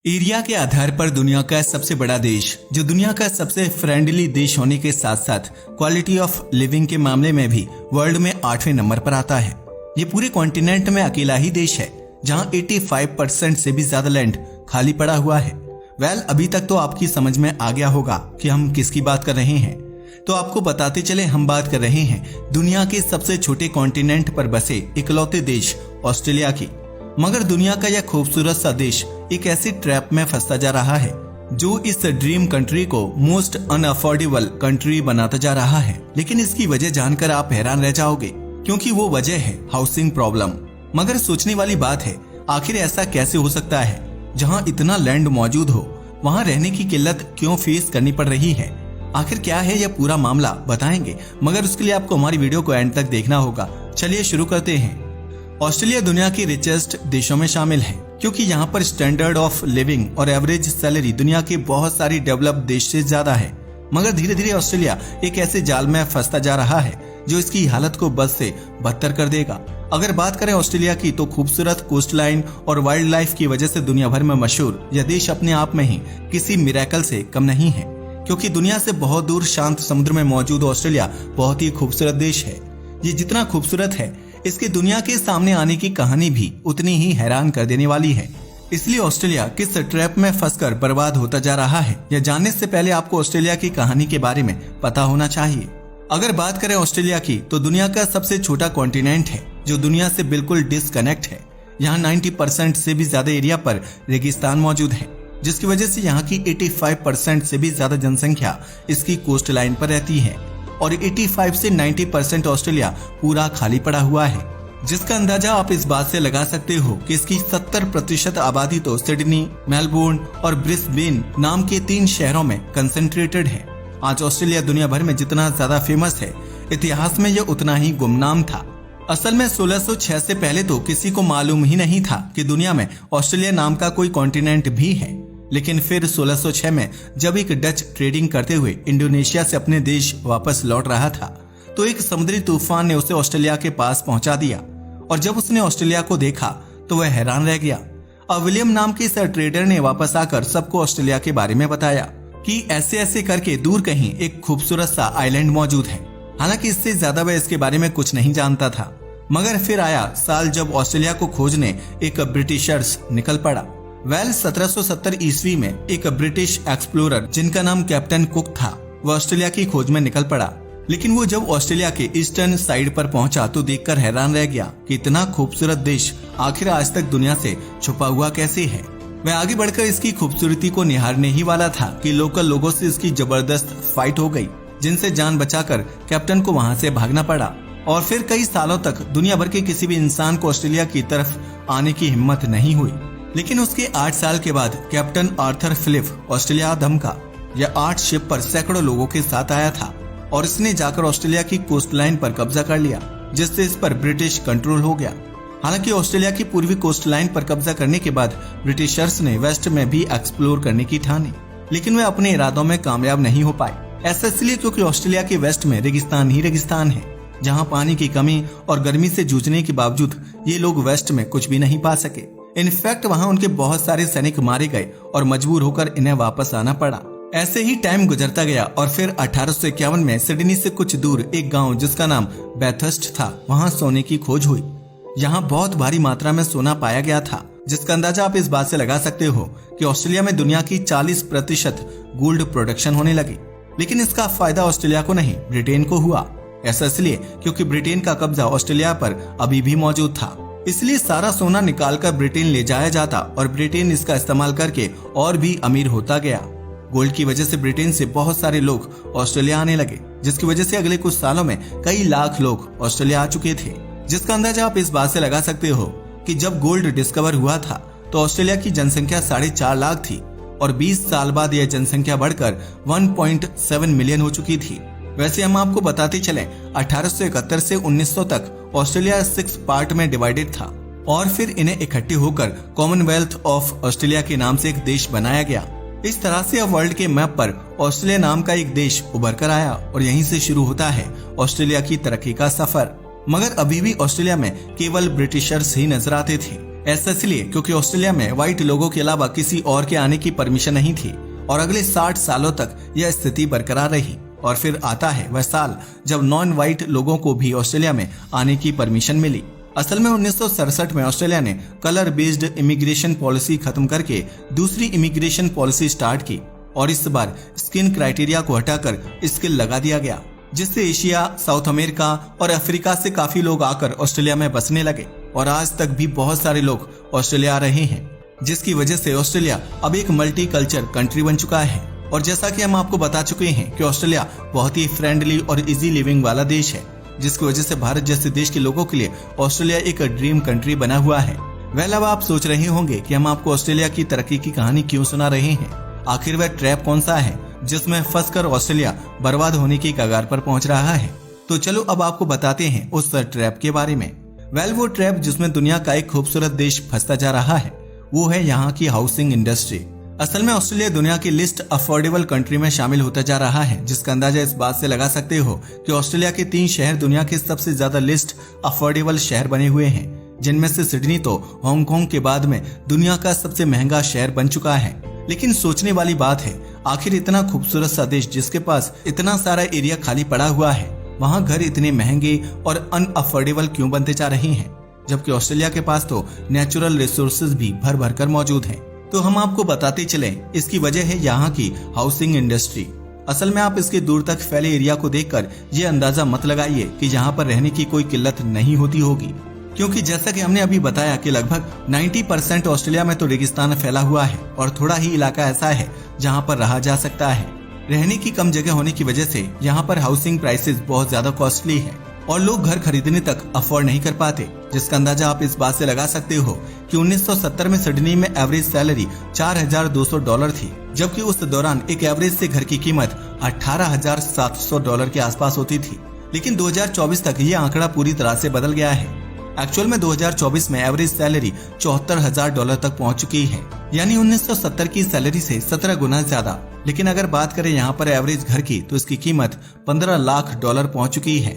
Area के आधार पर दुनिया का सबसे बड़ा देश, जो दुनिया का सबसे फ्रेंडली देश होने के साथ साथ क्वालिटी ऑफ लिविंग के मामले में भी वर्ल्ड में 8वें नंबर पर आता है। ये पूरे कॉन्टिनेंट में अकेला ही देश है जहां 85% से भी ज्यादा लैंड खाली पड़ा हुआ है। अभी तक तो आपकी समझ में आ गया होगा कि हम किसकी बात कर रहे हैं। तो आपको बताते चले, हम बात कर रहे हैं दुनिया के सबसे छोटे कॉन्टिनेंट पर बसे इकलौते देश ऑस्ट्रेलिया की। मगर दुनिया का यह खूबसूरत सा देश एक ऐसी ट्रैप में फंसता जा रहा है जो इस ड्रीम कंट्री को मोस्ट अनअफोर्डेबल कंट्री बनाता जा रहा है। लेकिन इसकी वजह जानकर आप हैरान रह जाओगे, क्योंकि वो वजह है हाउसिंग प्रॉब्लम। मगर सोचने वाली बात है, आखिर ऐसा कैसे हो सकता है जहां इतना लैंड मौजूद हो, वहां रहने की किल्लत क्यों फेस करनी पड़ रही है। आखिर क्या है यह पूरा मामला, बताएंगे, मगर उसके लिए आपको हमारी वीडियो को एंड तक देखना होगा। चलिए शुरू करते हैं। ऑस्ट्रेलिया दुनिया के रिचेस्ट देशों में शामिल है, क्योंकि यहाँ पर स्टैंडर्ड ऑफ लिविंग और एवरेज सैलरी दुनिया के बहुत सारी डेवलप्ड देश से ज्यादा है। मगर धीरे धीरे ऑस्ट्रेलिया एक ऐसे जाल में फंसता जा रहा है जो इसकी हालत को बद से बदतर कर देगा। अगर बात करें ऑस्ट्रेलिया की, तो खूबसूरत कोस्ट लाइन और वाइल्ड लाइफ की वजह से दुनिया भर में मशहूर यह देश अपने आप में ही किसी मिरेकल से कम नहीं है। क्योंकि दुनिया से बहुत दूर शांत समुद्र में मौजूद ऑस्ट्रेलिया बहुत ही खूबसूरत देश है। ये जितना खूबसूरत है, इसके दुनिया के सामने आने की कहानी भी उतनी ही हैरान कर देने वाली है। इसलिए ऑस्ट्रेलिया किस ट्रैप में फंसकर बर्बाद होता जा रहा है, यह जानने से पहले आपको ऑस्ट्रेलिया की कहानी के बारे में पता होना चाहिए। अगर बात करें ऑस्ट्रेलिया की, तो दुनिया का सबसे छोटा कॉन्टिनेंट है जो दुनिया से बिल्कुल डिस्कनेक्ट है। यहाँ 90% से भी ज्यादा एरिया पर रेगिस्तान मौजूद है, जिसकी वजह से यहाँ की 85% से भी ज्यादा जनसंख्या इसकी कोस्ट लाइन पर रहती है। और 85 से 90% ऑस्ट्रेलिया पूरा खाली पड़ा हुआ है, जिसका अंदाजा आप इस बात से लगा सकते हो कि इसकी 70% आबादी तो सिडनी, मेलबोर्न और ब्रिस्बेन नाम के 3 शहरों में कंसंट्रेटेड है। आज ऑस्ट्रेलिया दुनिया भर में जितना ज्यादा फेमस है, इतिहास में यह उतना ही गुमनाम था। असल में 1606 से पहले तो किसी को मालूम ही नहीं था कि दुनिया में ऑस्ट्रेलिया नाम का कोई कॉन्टिनेंट भी है। लेकिन फिर 1606 में जब एक डच ट्रेडिंग करते हुए इंडोनेशिया से अपने देश वापस लौट रहा था, तो एक समुद्री तूफान ने उसे ऑस्ट्रेलिया के पास पहुंचा दिया। और जब उसने ऑस्ट्रेलिया को देखा तो वह हैरान रह गया। अब विलियम नाम के इस ट्रेडर ने वापस आकर सबको ऑस्ट्रेलिया के बारे में बताया कि ऐसे ऐसे करके दूर कहीं एक खूबसूरत सा आइलैंड मौजूद है। हालांकि इससे ज्यादा वह इसके बारे में कुछ नहीं जानता था। मगर फिर आया साल जब ऑस्ट्रेलिया को खोजने एक ब्रिटिशर्स निकल पड़ा। 1770 ईस्वी में एक ब्रिटिश एक्सप्लोरर जिनका नाम कैप्टन कुक था, वह ऑस्ट्रेलिया की खोज में निकल पड़ा। लेकिन वो जब ऑस्ट्रेलिया के ईस्टर्न साइड पर पहुंचा तो देखकर हैरान रह गया कि इतना खूबसूरत देश आखिर आज तक दुनिया से छुपा हुआ कैसे है। वह आगे बढ़कर इसकी खूबसूरती को निहारने ही वाला था कि लोकल लोगों से इसकी जबरदस्त फाइट हो गई, जिनसे जान बचाकर कैप्टन को वहां से भागना पड़ा। और फिर कई सालों तक दुनिया भर के किसी भी इंसान को ऑस्ट्रेलिया की तरफ आने की हिम्मत नहीं हुई। लेकिन उसके 8 साल के बाद कैप्टन आर्थर फिलिप ऑस्ट्रेलिया धमका। यह 8 शिप पर सैकड़ों लोगों के साथ आया था और इसने जाकर ऑस्ट्रेलिया की कोस्ट लाइन पर कब्जा कर लिया, जिससे इस पर ब्रिटिश कंट्रोल हो गया। हालांकि ऑस्ट्रेलिया की पूर्वी कोस्ट लाइन पर कब्जा करने के बाद ब्रिटिशर्स ने वेस्ट में भी एक्सप्लोर करने की ठानी, लेकिन वे अपने इरादों में कामयाब नहीं हो पाए। ऐसा इसलिए क्योंकि ऑस्ट्रेलिया के वेस्ट में रेगिस्तान ही रेगिस्तान है, जहां पानी की कमी और गर्मी से जूझने के बावजूद ये लोग वेस्ट में कुछ भी नहीं पा सके। इनफैक्ट वहां उनके बहुत सारे सैनिक मारे गए और मजबूर होकर इन्हें वापस आना पड़ा। ऐसे ही टाइम गुजरता गया और फिर 1851 में सिडनी से कुछ दूर एक गांव जिसका नाम बैथर्स्ट था, वहां सोने की खोज हुई। यहाँ बहुत भारी मात्रा में सोना पाया गया था, जिसका अंदाजा आप इस बात से लगा सकते हो कि ऑस्ट्रेलिया में दुनिया की 40% गोल्ड प्रोडक्शन होने लगी। लेकिन इसका फायदा ऑस्ट्रेलिया को नहीं, ब्रिटेन को हुआ। ऐसा इसलिए क्योंकि ब्रिटेन का कब्जा ऑस्ट्रेलिया पर अभी भी मौजूद था। इसलिए सारा सोना निकालकर ब्रिटेन ले जाया जाता और ब्रिटेन इसका इस्तेमाल करके और भी अमीर होता गया। गोल्ड की वजह से ब्रिटेन से बहुत सारे लोग ऑस्ट्रेलिया आने लगे, जिसकी वजह से अगले कुछ सालों में कई लाख लोग ऑस्ट्रेलिया आ चुके थे। जिसका अंदाजा आप इस बात से लगा सकते हो कि जब गोल्ड डिस्कवर हुआ था तो ऑस्ट्रेलिया की जनसंख्या 4.5 लाख थी और 20 साल बाद यह जनसंख्या बढ़कर 1.7 मिलियन हो चुकी थी। वैसे हम आपको बताते चले, 1871 से 1900 तक ऑस्ट्रेलिया 6 पार्ट में डिवाइडेड था और फिर इन्हें इकट्ठे होकर कॉमनवेल्थ ऑफ ऑस्ट्रेलिया के नाम से एक देश बनाया गया। इस तरह से अब वर्ल्ड के मैप पर ऑस्ट्रेलिया नाम का एक देश उभर कर आया और यहीं से शुरू होता है ऑस्ट्रेलिया की तरक्की का सफर। मगर अभी भी ऑस्ट्रेलिया में केवल ब्रिटिशर्स ही नजर आते थे। ऐसा इसलिए क्योंकि ऑस्ट्रेलिया में व्हाइट लोगों के अलावा किसी और के आने की परमिशन नहीं थी और अगले 60 सालों तक यह स्थिति बरकरार रही। और फिर आता है वह साल जब नॉन व्हाइट लोगों को भी ऑस्ट्रेलिया में आने की परमिशन मिली। असल में 1967 में ऑस्ट्रेलिया ने कलर बेस्ड इमिग्रेशन पॉलिसी खत्म करके दूसरी इमिग्रेशन पॉलिसी स्टार्ट की और इस बार स्किन क्राइटेरिया को हटाकर स्किल लगा दिया गया, जिससे एशिया, साउथ अमेरिका और अफ्रीका से काफी लोग आकर ऑस्ट्रेलिया में बसने लगे और आज तक भी बहुत सारे लोग ऑस्ट्रेलिया आ रहे हैं, जिसकी वजह से ऑस्ट्रेलिया अब एक मल्टी कल्चर कंट्री बन चुका है। और जैसा कि हम आपको बता चुके हैं कि ऑस्ट्रेलिया बहुत ही फ्रेंडली और इजी लिविंग वाला देश है, जिसकी वजह से भारत जैसे देश के लोगों के लिए ऑस्ट्रेलिया एक ड्रीम कंट्री बना हुआ है। अब आप सोच रहे होंगे कि हम आपको ऑस्ट्रेलिया की तरक्की की कहानी क्यों सुना रहे हैं। आखिर वह ट्रैप कौन सा है जिसमें फंसकर ऑस्ट्रेलिया बर्बाद होने की कगार पर पहुंच रहा है। तो चलो अब आपको बताते हैं उस ट्रैप के बारे में। वो ट्रैप जिसमें दुनिया का एक खूबसूरत देश फंसता जा रहा है वो है यहाँ की हाउसिंग इंडस्ट्री। असल में ऑस्ट्रेलिया दुनिया की लिस्ट अफोर्डेबल कंट्री में शामिल होता जा रहा है, जिसका अंदाजा इस बात से लगा सकते हो कि ऑस्ट्रेलिया के 3 शहर दुनिया के सबसे ज्यादा लिस्ट अफोर्डेबल शहर बने हुए हैं, जिनमें से सिडनी तो हांगकांग के बाद में दुनिया का सबसे महंगा शहर बन चुका है। लेकिन सोचने वाली बात है, आखिर इतना खूबसूरत सा देश जिसके पास इतना सारा एरिया खाली पड़ा हुआ है, वहाँ घर इतने महंगे और अनअफोर्डेबल क्यों बनते जा रहे हैं, जबकि ऑस्ट्रेलिया के पास तो नेचुरल रिसोर्सेज भी भर भर कर मौजूद हैं। तो हम आपको बताते चले, इसकी वजह है यहाँ की हाउसिंग इंडस्ट्री। असल में आप इसके दूर तक फैले एरिया को देखकर ये अंदाजा मत लगाइए कि यहाँ पर रहने की कोई किल्लत नहीं होती होगी, क्योंकि जैसा कि हमने अभी बताया कि लगभग 90% ऑस्ट्रेलिया में तो रेगिस्तान फैला हुआ है और थोड़ा ही इलाका ऐसा है जहाँ पर रहा जा सकता है। रहने की कम जगह होने की वजह से यहाँ पर हाउसिंग प्राइसेस बहुत ज्यादा कॉस्टली है और लोग घर खरीदने तक अफोर्ड नहीं कर पाते, जिसका अंदाजा आप इस बात से लगा सकते हो कि 1970 में सिडनी में एवरेज सैलरी $4,200 थी, जबकि उस दौरान एक एवरेज से घर की कीमत $18,700 के आसपास होती थी। लेकिन 2024 तक ये आंकड़ा पूरी तरह से बदल गया है। एक्चुअल में 2024 में एवरेज सैलरी $74,000 तक पहुंच चुकी है, यानी 1970 की सैलरी से 17 गुना ज्यादा। लेकिन अगर बात करें यहाँ पर एवरेज घर की, तो इसकी कीमत $15 लाख पहुंच चुकी है,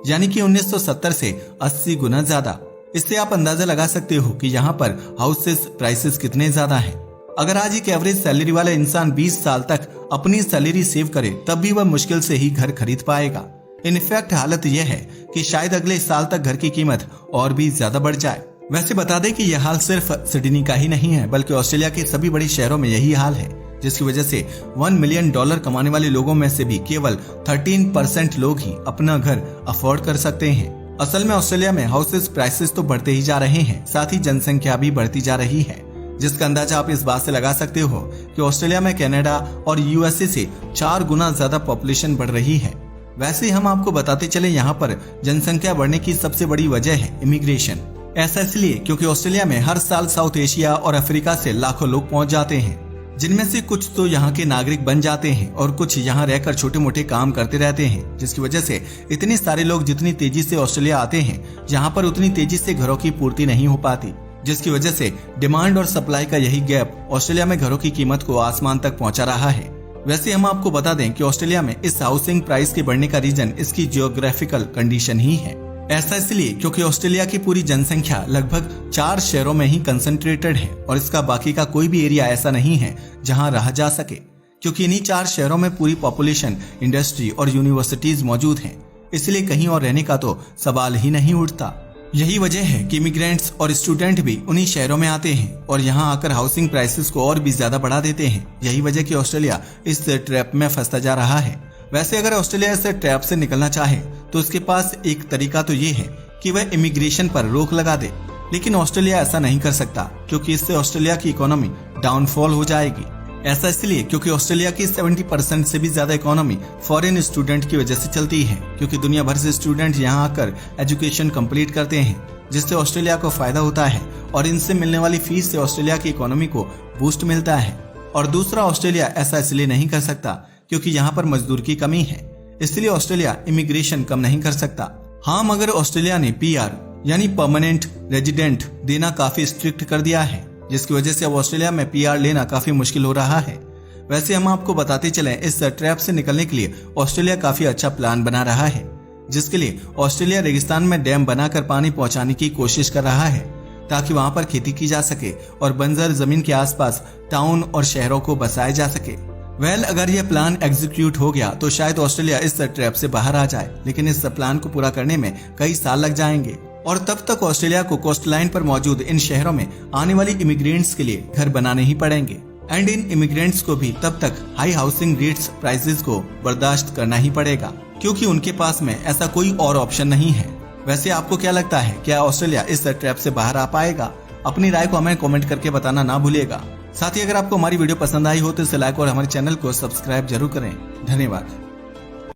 यानी कि 1970 से 80 गुना ज्यादा। इससे आप अंदाजा लगा सकते हो कि यहाँ पर हाउसेस प्राइसेस कितने ज्यादा हैं। अगर आज एक एवरेज सैलरी वाला इंसान 20 साल तक अपनी सैलरी सेव करे, तब भी वह मुश्किल से ही घर खरीद पाएगा। इनफैक्ट हालत यह है कि शायद अगले साल तक घर की कीमत और भी ज्यादा बढ़ जाए। वैसे बता दें कि यह हाल सिर्फ सिडनी का ही नहीं है, बल्कि ऑस्ट्रेलिया के सभी बड़े शहरों में यही हाल है, जिसकी वजह से $1 मिलियन कमाने वाले लोगों में से भी केवल 13% लोग ही अपना घर अफोर्ड कर सकते हैं। असल में ऑस्ट्रेलिया में हाउसेस प्राइसेस तो बढ़ते ही जा रहे हैं, साथ ही जनसंख्या भी बढ़ती जा रही है, जिसका अंदाजा आप इस बात से लगा सकते हो कि ऑस्ट्रेलिया में कनाडा और यूएसए से 4 गुना ज्यादा पॉपुलेशन बढ़ रही है। वैसे हम आपको बताते चले, यहाँ पर जनसंख्या बढ़ने की सबसे बड़ी वजह है इमिग्रेशन। ऐसा इसलिए क्योंकि ऑस्ट्रेलिया में हर साल साउथ एशिया और अफ्रीका से लाखों लोग पहुंच जाते हैं, जिनमें से कुछ तो यहाँ के नागरिक बन जाते हैं और कुछ यहाँ रहकर छोटे मोटे काम करते रहते हैं, जिसकी वजह से इतने सारे लोग जितनी तेजी से ऑस्ट्रेलिया आते हैं, यहाँ पर उतनी तेजी से घरों की पूर्ति नहीं हो पाती, जिसकी वजह से डिमांड और सप्लाई का यही गैप ऑस्ट्रेलिया में घरों की कीमत को आसमान तक पहुंचा रहा है। वैसे हम आपको बता दें कि ऑस्ट्रेलिया में इस हाउसिंग प्राइस के बढ़ने का रीजन इसकी जियोग्राफिकल कंडीशन ही है। ऐसा इसलिए क्योंकि ऑस्ट्रेलिया की पूरी जनसंख्या लगभग 4 शहरों में ही कंसंट्रेटेड है और इसका बाकी का कोई भी एरिया ऐसा नहीं है जहां रहा जा सके, क्योंकि इन्हीं 4 शहरों में पूरी पॉपुलेशन, इंडस्ट्री और यूनिवर्सिटीज मौजूद हैं। इसलिए कहीं और रहने का तो सवाल ही नहीं उठता। यही वजह है कि इमिग्रेंट्स और स्टूडेंट भी उन्हीं शहरों में आते हैं और यहाँ आकर हाउसिंग प्राइसेस को और भी ज्यादा बढ़ा देते हैं। यही वजह कि ऑस्ट्रेलिया इस ट्रैप में फंसता जा रहा है। वैसे अगर ऑस्ट्रेलिया इस ट्रैप से निकलना चाहे तो उसके पास एक तरीका तो ये है कि वह इमिग्रेशन पर रोक लगा दे, लेकिन ऑस्ट्रेलिया ऐसा नहीं कर सकता, क्योंकि इससे ऑस्ट्रेलिया की इकोनॉमी डाउनफॉल हो जाएगी। ऐसा इसलिए क्योंकि ऑस्ट्रेलिया की 70% से भी ज्यादा इकोनॉमी फॉरेन स्टूडेंट की वजह से चलती है, क्योंकि दुनिया भर से स्टूडेंट यहाँ आकर एजुकेशन कंप्लीट करते हैं, जिससे ऑस्ट्रेलिया को फायदा होता है और इनसे मिलने वाली फीस से ऑस्ट्रेलिया की इकोनॉमी को बूस्ट मिलता है। और दूसरा, ऑस्ट्रेलिया ऐसा इसलिए नहीं कर सकता क्योंकि यहाँ पर मजदूर की कमी है, इसलिए ऑस्ट्रेलिया इमिग्रेशन कम नहीं कर सकता। हाँ, मगर ऑस्ट्रेलिया ने PR यानी परमानेंट रेजिडेंट देना काफी स्ट्रिक्ट कर दिया है, जिसकी वजह से अब ऑस्ट्रेलिया में PR लेना काफी मुश्किल हो रहा है। वैसे हम आपको बताते चलें, इस ट्रैप से निकलने के लिए ऑस्ट्रेलिया काफी अच्छा प्लान बना रहा है, जिसके लिए ऑस्ट्रेलिया रेगिस्तान में डैम बनाकर पानी पहुंचाने की कोशिश कर रहा है, ताकि वहां पर खेती की जा सके और बंजर जमीन के आसपास टाउन और शहरों को बसाया जा सके। अगर यह प्लान एग्जीक्यूट हो गया तो शायद ऑस्ट्रेलिया इस ट्रैप से बाहर आ जाए, लेकिन इस प्लान को पूरा करने में कई साल लग जाएंगे और तब तक ऑस्ट्रेलिया को कोस्ट लाइन पर मौजूद इन शहरों में आने वाली इमिग्रेंट्स के लिए घर बनाने ही पड़ेंगे एंड इन इमिग्रेंट्स को भी तब तक हाई हाउसिंग रेट्स प्राइसेस को बर्दाश्त करना ही पड़ेगा, क्योंकि उनके पास में ऐसा कोई और ऑप्शन नहीं है। वैसे आपको क्या लगता है, क्या ऑस्ट्रेलिया इस ट्रैप से बाहर आ पाएगा? अपनी राय को हमें कमेंट करके बताना ना भूलिएगा। साथ ही अगर आपको हमारी वीडियो पसंद आई हो तो इसे लाइक और हमारे चैनल को सब्सक्राइब जरूर करें। धन्यवाद।